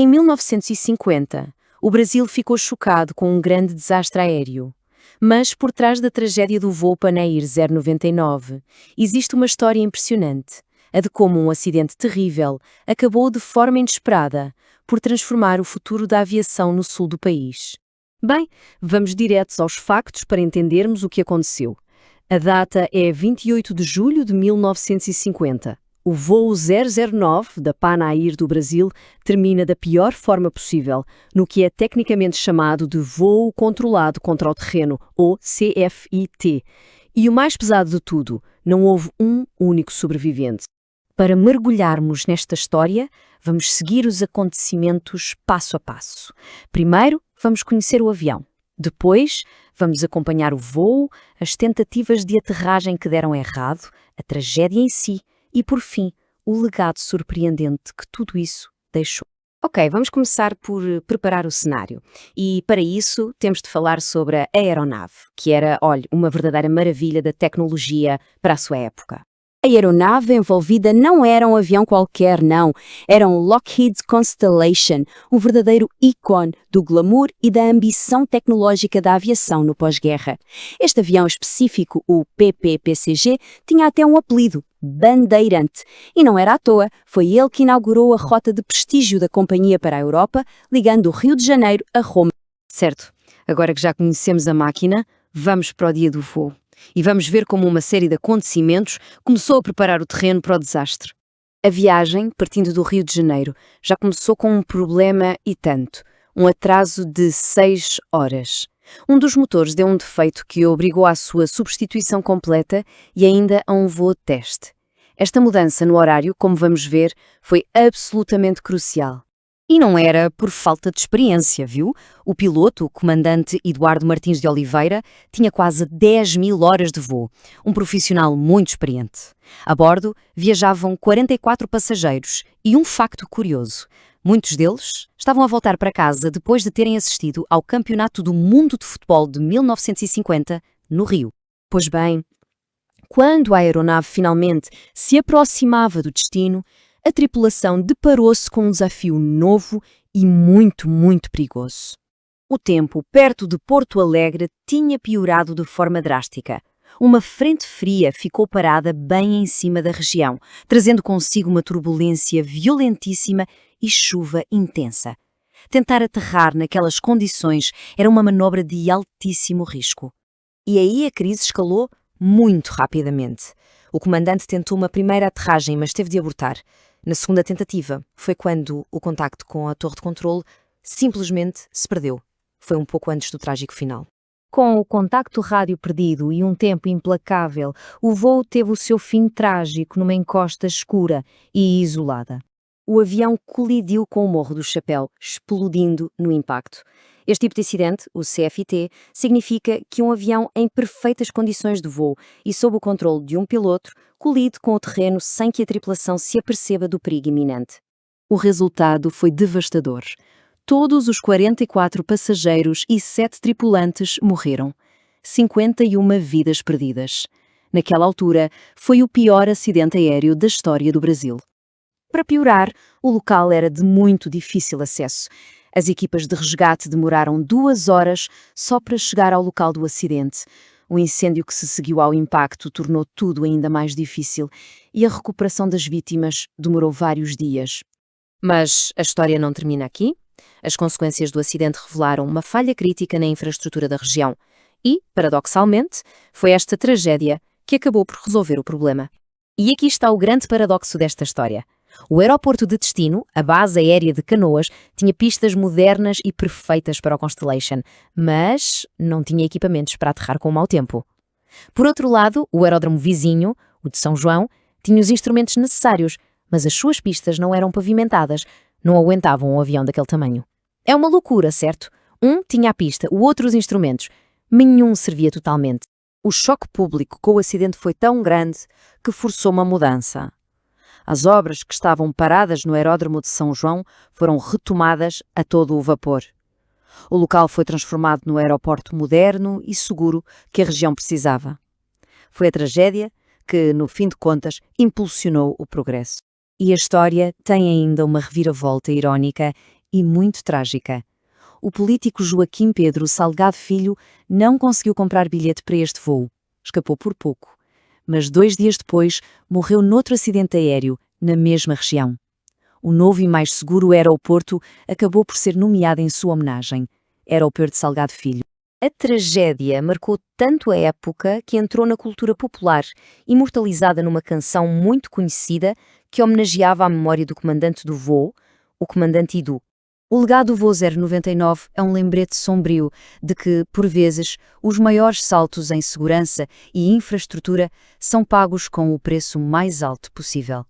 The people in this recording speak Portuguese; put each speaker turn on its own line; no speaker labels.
Em 1950, o Brasil ficou chocado com um grande desastre aéreo. Mas, por trás da tragédia do voo Panair 099, existe uma história impressionante, a de como um acidente terrível acabou de forma inesperada por transformar o futuro da aviação no sul do país. Bem, vamos diretos aos factos para entendermos o que aconteceu. A data é 28 de julho de 1950. O voo 009 da Panair do Brasil termina da pior forma possível, no que é tecnicamente chamado de voo controlado contra o terreno, ou CFIT. E o mais pesado de tudo, não houve um único sobrevivente. Para mergulharmos nesta história, vamos seguir os acontecimentos passo a passo. Primeiro, vamos conhecer o avião. Depois, vamos acompanhar o voo, as tentativas de aterragem que deram errado, a tragédia em si e, por fim, o legado surpreendente que tudo isso deixou. Ok, vamos começar por preparar o cenário. E, para isso, temos de falar sobre a aeronave, que era, olha, uma verdadeira maravilha da tecnologia para a sua época. A aeronave envolvida não era um avião qualquer, não. Era um Lockheed Constellation, um verdadeiro ícone do glamour e da ambição tecnológica da aviação no pós-guerra. Este avião específico, o PPPCG, tinha até um apelido, Bandeirante. E não era à toa, foi ele que inaugurou a rota de prestígio da companhia para a Europa, ligando o Rio de Janeiro a Roma. Certo, agora que já conhecemos a máquina, vamos para o dia do voo. E vamos ver como uma série de acontecimentos começou a preparar o terreno para o desastre. A viagem, partindo do Rio de Janeiro, já começou com um problema e tanto, um atraso de 6 horas. Um dos motores deu um defeito que obrigou à sua substituição completa e ainda a um voo de teste. Esta mudança no horário, como vamos ver, foi absolutamente crucial. E não era por falta de experiência, viu? O piloto, o comandante Eduardo Martins de Oliveira, tinha quase 10.000 horas de voo, um profissional muito experiente. A bordo viajavam 44 passageiros e um facto curioso. Muitos deles estavam a voltar para casa depois de terem assistido ao Campeonato do Mundo de Futebol de 1950, no Rio. Pois bem, quando a aeronave finalmente se aproximava do destino, a tripulação deparou-se com um desafio novo e muito, muito perigoso. O tempo perto de Porto Alegre tinha piorado de forma drástica. Uma frente fria ficou parada bem em cima da região, trazendo consigo uma turbulência violentíssima e chuva intensa. Tentar aterrar naquelas condições era uma manobra de altíssimo risco. E aí a crise escalou muito rapidamente. O comandante tentou uma primeira aterragem, mas teve de abortar. Na segunda tentativa, foi quando o contacto com a torre de controle simplesmente se perdeu. Foi um pouco antes do trágico final. Com o contacto rádio perdido e um tempo implacável, o voo teve o seu fim trágico numa encosta escura e isolada. O avião colidiu com o Morro do Chapéu, explodindo no impacto. Este tipo de acidente, o CFIT, significa que um avião em perfeitas condições de voo e sob o controle de um piloto colide com o terreno sem que a tripulação se aperceba do perigo iminente. O resultado foi devastador. Todos os 44 passageiros e 7 tripulantes morreram. 51 vidas perdidas. Naquela altura, foi o pior acidente aéreo da história do Brasil. Para piorar, o local era de muito difícil acesso. As equipas de resgate demoraram 2 horas só para chegar ao local do acidente. O incêndio que se seguiu ao impacto tornou tudo ainda mais difícil e a recuperação das vítimas demorou vários dias. Mas a história não termina aqui. As consequências do acidente revelaram uma falha crítica na infraestrutura da região e, paradoxalmente, foi esta tragédia que acabou por resolver o problema. E aqui está o grande paradoxo desta história. O aeroporto de destino, a base aérea de Canoas, tinha pistas modernas e perfeitas para o Constellation, mas não tinha equipamentos para aterrar com o mau tempo. Por outro lado, o aeródromo vizinho, o de São João, tinha os instrumentos necessários, mas as suas pistas não eram pavimentadas, não aguentavam um avião daquele tamanho. É uma loucura, certo? Um tinha a pista, o outro os instrumentos. Nenhum servia totalmente. O choque público com o acidente foi tão grande que forçou uma mudança. As obras que estavam paradas no aeródromo de São João foram retomadas a todo o vapor. O local foi transformado no aeroporto moderno e seguro que a região precisava. Foi a tragédia que, no fim de contas, impulsionou o progresso. E a história tem ainda uma reviravolta irónica e muito trágica. O político Joaquim Pedro Salgado Filho não conseguiu comprar bilhete para este voo. Escapou por pouco. Mas 2 dias depois, morreu noutro acidente aéreo, na mesma região. O novo e mais seguro aeroporto acabou por ser nomeado em sua homenagem. Aeroporto de Salgado Filho. A tragédia marcou tanto a época que entrou na cultura popular, imortalizada numa canção muito conhecida que homenageava a memória do comandante do voo, o comandante Edu. O legado do voo 099 é um lembrete sombrio de que, por vezes, os maiores saltos em segurança e infraestrutura são pagos com o preço mais alto possível.